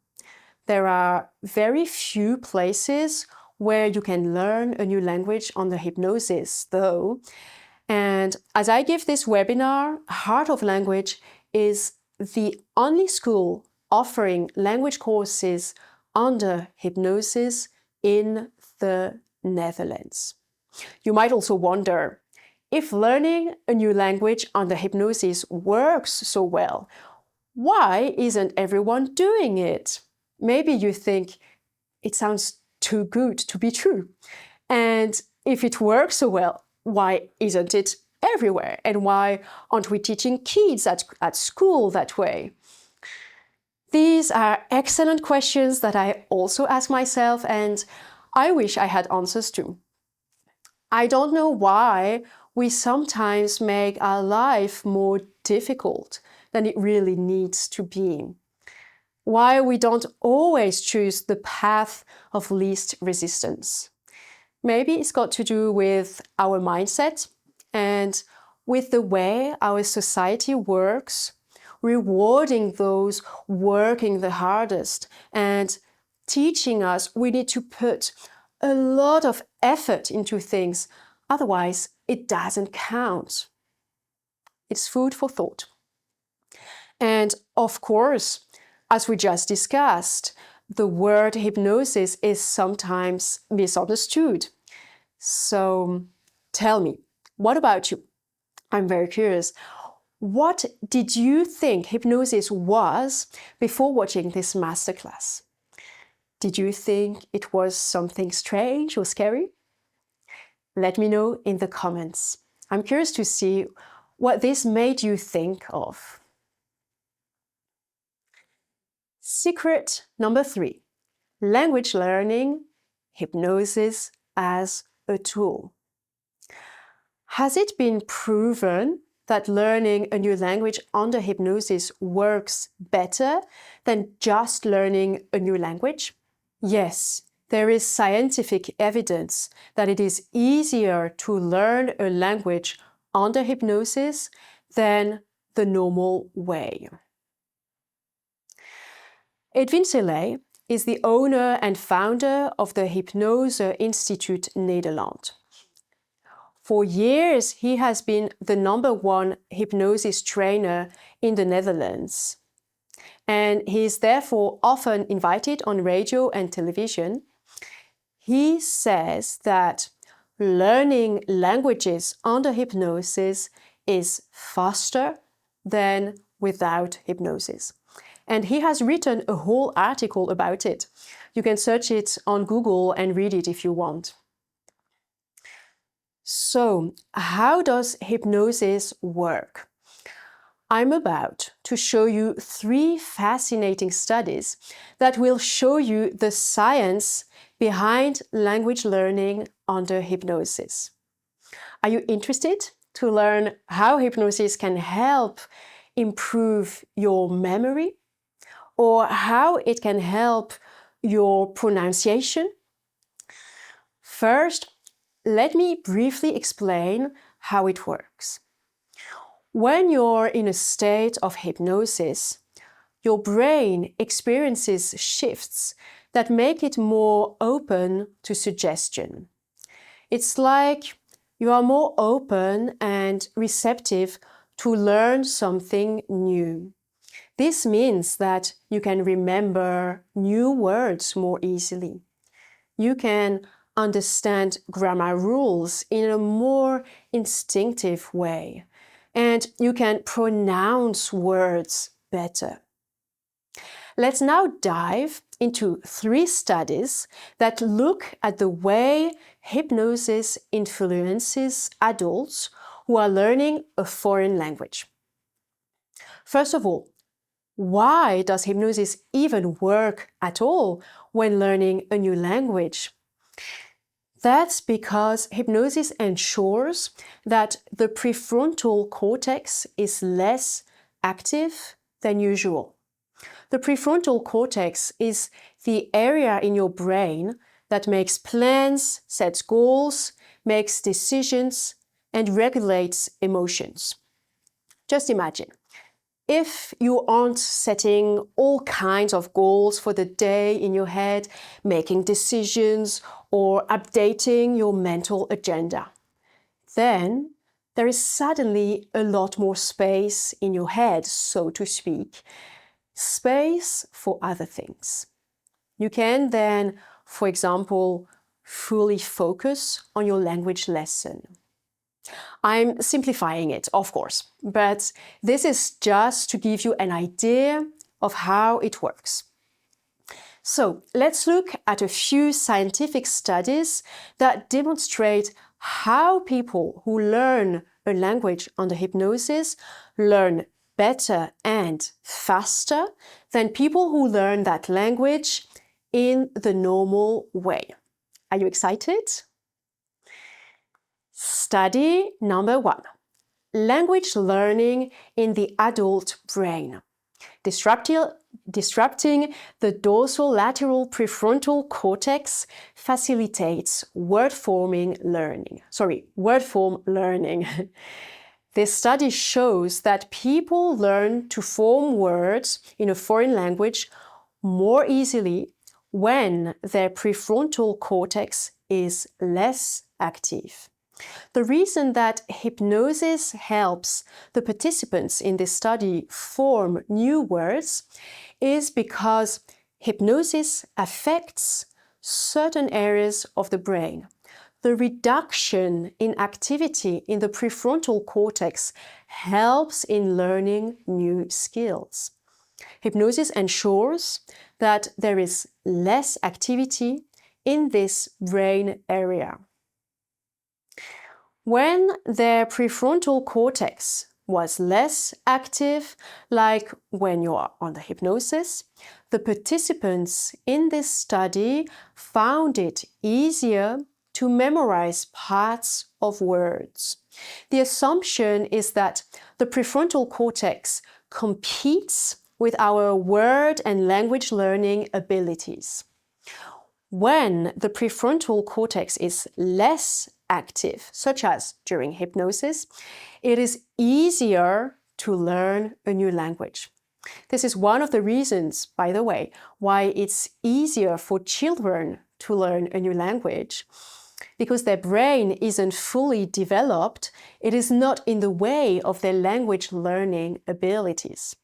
There are very few places where you can learn a new language under hypnosis, though. And as I give this webinar, Heart of Language is the only school offering language courses under hypnosis in the Netherlands. You might also wonder, if learning a new language under hypnosis works so well, why isn't everyone doing it? Maybe you think it sounds too good to be true. And if it works so well, why isn't it everywhere? And why aren't we teaching kids at school that way? These are excellent questions that I also ask myself, and I wish I had answers to. I don't know why we sometimes make our life more difficult than it really needs to be. Why we don't always choose the path of least resistance. Maybe it's got to do with our mindset and with the way our society works, rewarding those working the hardest and teaching us we need to put a lot of effort into things, otherwise it doesn't count. It's food for thought. And of course, as we just discussed, the word hypnosis is sometimes misunderstood. So tell me, what about you? I'm very curious. What did you think hypnosis was before watching this masterclass? Did you think it was something strange or scary? Let me know in the comments. I'm curious to see what this made you think of. Secret number 3, language learning, hypnosis as a tool. Has it been proven that learning a new language under hypnosis works better than just learning a new language? Yes, there is scientific evidence that it is easier to learn a language under hypnosis than the normal way. Edwin Selei is the owner and founder of the Hypnose Institute Nederland. For years, he has been the #1 hypnosis trainer in the Netherlands. And he is therefore often invited on radio and television. He says that learning languages under hypnosis is faster than without hypnosis. And he has written a whole article about it. You can search it on Google and read it if you want. So, how does hypnosis work? I'm about to show you 3 fascinating studies that will show you the science behind language learning under hypnosis. Are you interested to learn how hypnosis can help improve your memory, or how it can help your pronunciation? First, let me briefly explain how it works. When you're in a state of hypnosis, your brain experiences shifts that make it more open to suggestion. It's like you are more open and receptive to learn something new. This means that you can remember new words more easily. You can understand grammar rules in a more instinctive way, and you can pronounce words better. Let's now dive into 3 studies that look at the way hypnosis influences adults who are learning a foreign language. First of all, why does hypnosis even work at all when learning a new language? That's because hypnosis ensures that the prefrontal cortex is less active than usual. The prefrontal cortex is the area in your brain that makes plans, sets goals, makes decisions, and regulates emotions. Just imagine, if you aren't setting all kinds of goals for the day in your head, making decisions, or updating your mental agenda, then there is suddenly a lot more space in your head, so to speak, space for other things. You can then, for example, fully focus on your language lesson. I'm simplifying it, of course, but this is just to give you an idea of how it works. So let's look at a few scientific studies that demonstrate how people who learn a language under hypnosis learn better and faster than people who learn that language in the normal way. Are you excited? Study number 1. Language learning in the adult brain. Disrupting the dorsolateral prefrontal cortex facilitates word form learning. This study shows that people learn to form words in a foreign language more easily when their prefrontal cortex is less active. The reason that hypnosis helps the participants in this study form new words is because hypnosis affects certain areas of the brain. The reduction in activity in the prefrontal cortex helps in learning new skills. Hypnosis ensures that there is less activity in this brain area. When their prefrontal cortex was less active, like when you are under hypnosis, the participants in this study found it easier to memorize parts of words. The assumption is that the prefrontal cortex competes with our word and language learning abilities. When the prefrontal cortex is less active, such as during hypnosis, it is easier to learn a new language. This is one of the reasons, by the way, why it's easier for children to learn a new language. Because their brain isn't fully developed, it is not in the way of their language learning abilities.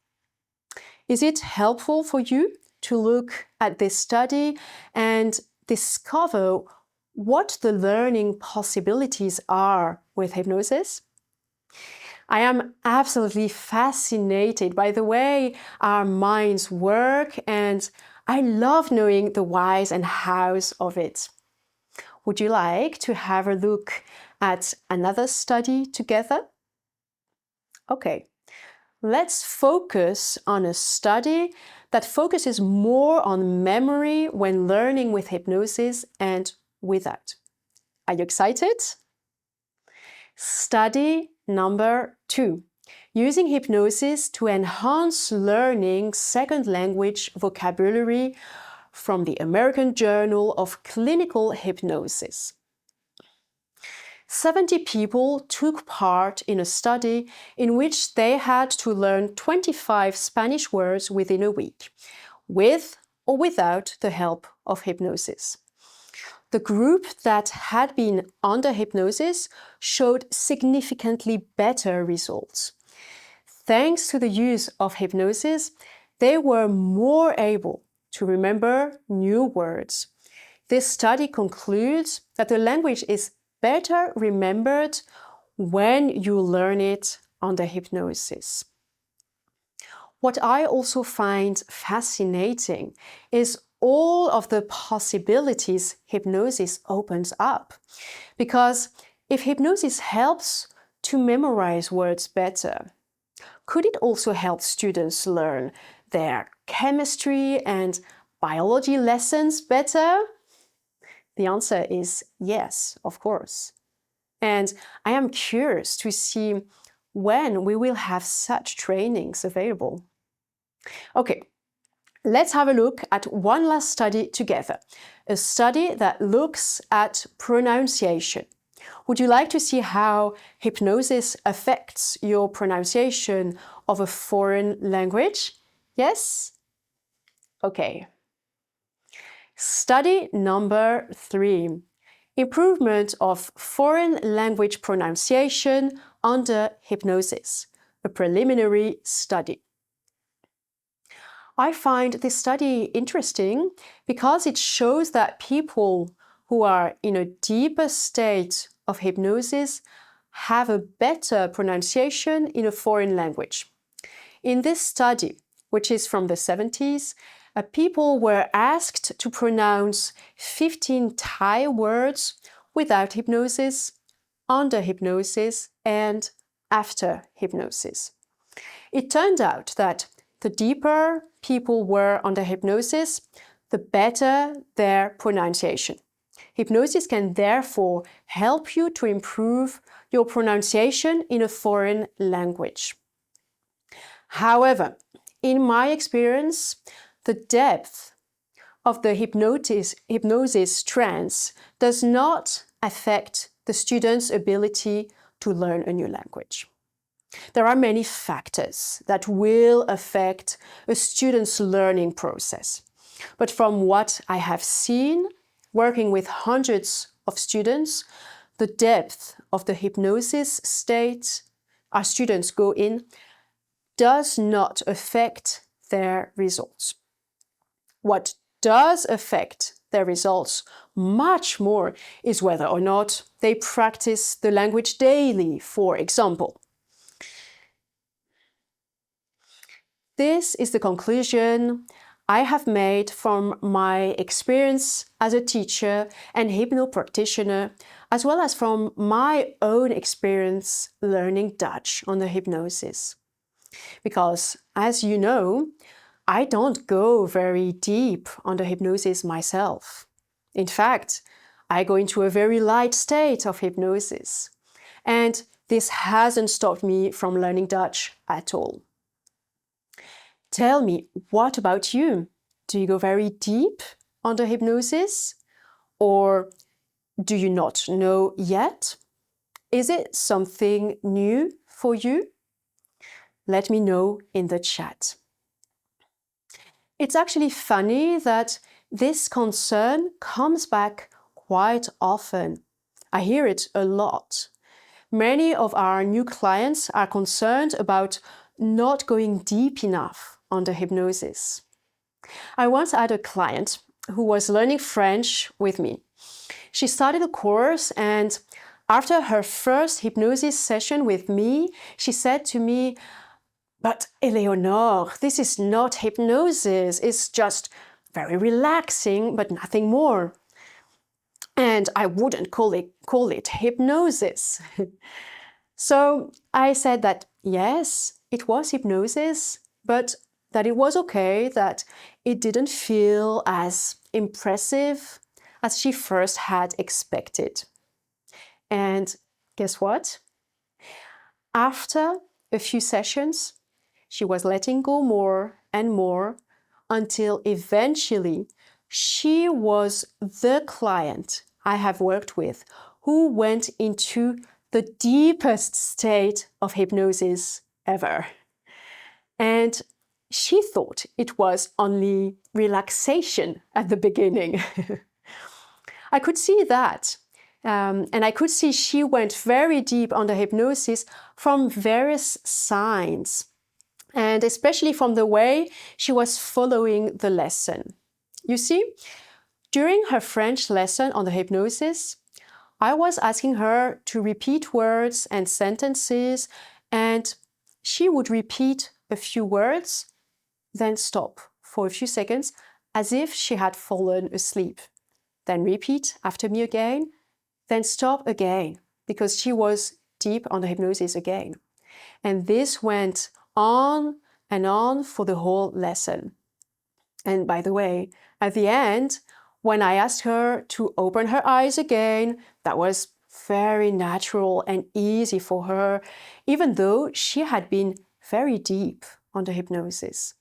Is it helpful for you to look at this study and discover what the learning possibilities are with hypnosis? I am absolutely fascinated by the way our minds work, and I love knowing the whys and hows of it. Would you like to have a look at another study together? Okay, let's focus on a study that focuses more on memory when learning with hypnosis and without. Are you excited? Study number 2. Using hypnosis to enhance learning second language vocabulary from the American Journal of Clinical Hypnosis. 70 people took part in a study in which they had to learn 25 Spanish words within a week, with or without the help of hypnosis. The group that had been under hypnosis showed significantly better results. Thanks to the use of hypnosis, they were more able to remember new words. This study concludes that the language is better remembered when you learn it under hypnosis. What I also find fascinating is all of the possibilities hypnosis opens up. Because if hypnosis helps to memorize words better, could it also help students learn their chemistry and biology lessons better? The answer is yes, of course. And I am curious to see when we will have such trainings available. Okay, let's have a look at one last study together, a study that looks at pronunciation. Would you like to see how hypnosis affects your pronunciation of a foreign language? Yes? Okay. Study number 3. Improvement of foreign language pronunciation under hypnosis, a preliminary study. I find this study interesting because it shows that people who are in a deeper state of hypnosis have a better pronunciation in a foreign language. In this study, which is from the 70s, people were asked to pronounce 15 Thai words without hypnosis, under hypnosis, and after hypnosis. It turned out that the deeper people were under hypnosis, the better their pronunciation. Hypnosis can therefore help you to improve your pronunciation in a foreign language. However, in my experience, the depth of the hypnosis trance does not affect the student's ability to learn a new language. There are many factors that will affect a student's learning process. But from what I have seen, working with hundreds of students, the depth of the hypnosis state our students go in does not affect their results. What does affect their results much more is whether or not they practice the language daily, for example. This is the conclusion I have made from my experience as a teacher and hypno practitioner, as well as from my own experience learning Dutch under hypnosis. Because, as you know, I don't go very deep under hypnosis myself. In fact, I go into a very light state of hypnosis. And this hasn't stopped me from learning Dutch at all. Tell me, what about you? Do you go very deep under hypnosis? Or do you not know yet? Is it something new for you? Let me know in the chat. It's actually funny that this concern comes back quite often. I hear it a lot. Many of our new clients are concerned about not going deep enough under hypnosis. I once had a client who was learning French with me. She started a course, and after her first hypnosis session with me, she said to me, "But Eleonore, this is not hypnosis, it's just very relaxing, but nothing more. And I wouldn't call it hypnosis." So I said that yes, it was hypnosis, but that it was okay, that it didn't feel as impressive as she first had expected. And guess what? After a few sessions, she was letting go more and more until eventually she was the client I have worked with who went into the deepest state of hypnosis ever. And she thought it was only relaxation at the beginning. I could see that. And I could see she went very deep under hypnosis from various signs, and especially from the way she was following the lesson. You see, during her French lesson on the hypnosis, I was asking her to repeat words and sentences, and she would repeat a few words, then stop for a few seconds, as if she had fallen asleep. Then repeat after me again, then stop again, because she was deep under hypnosis again. And this went on and on for the whole lesson. And by the way, at the end, When I asked her to open her eyes again, that was very natural and easy for her, even though she had been very deep under hypnosis.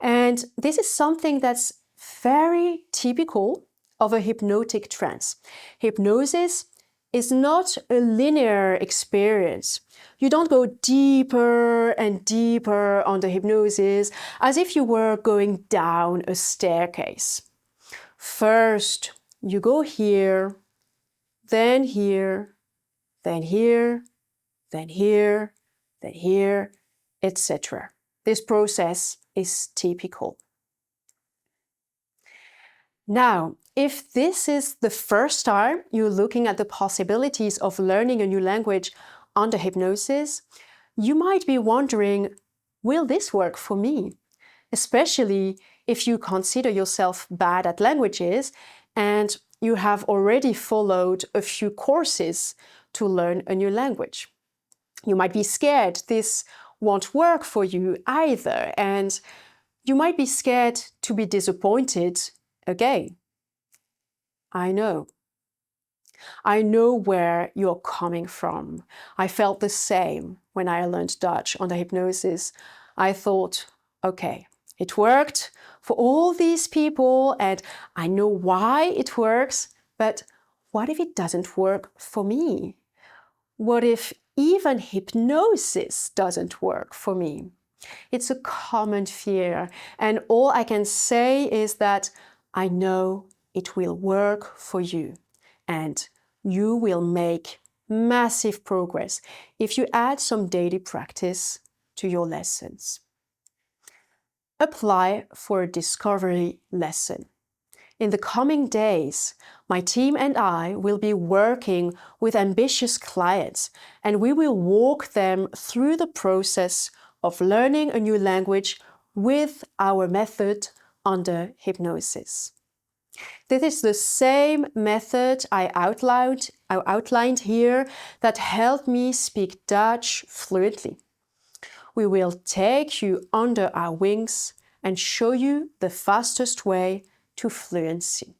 And this is something that's very typical of a hypnotic trance. Hypnosis is not a linear experience. You don't go deeper and deeper under hypnosis as if you were going down a staircase. First, you go here, then here, then here, then here, then here, etc. This process is typical. Now, if this is the first time you're looking at the possibilities of learning a new language under hypnosis, you might be wondering, will this work for me? Especially if you consider yourself bad at languages and you have already followed a few courses to learn a new language. You might be scared this won't work for you either, and you might be scared to be disappointed again. I know. I know where you're coming from. I felt the same when I learned Dutch under hypnosis. I thought, okay, it worked for all these people and I know why it works, but what if it doesn't work for me? What if even hypnosis doesn't work for me? It's a common fear, and all I can say is that I know it will work for you, and you will make massive progress if you add some daily practice to your lessons. Apply for a discovery lesson. In the coming days, my team and I will be working with ambitious clients, and we will walk them through the process of learning a new language with our method under hypnosis. This is the same method I outlined here that helped me speak Dutch fluently. We will take you under our wings and show you the fastest way to fluency.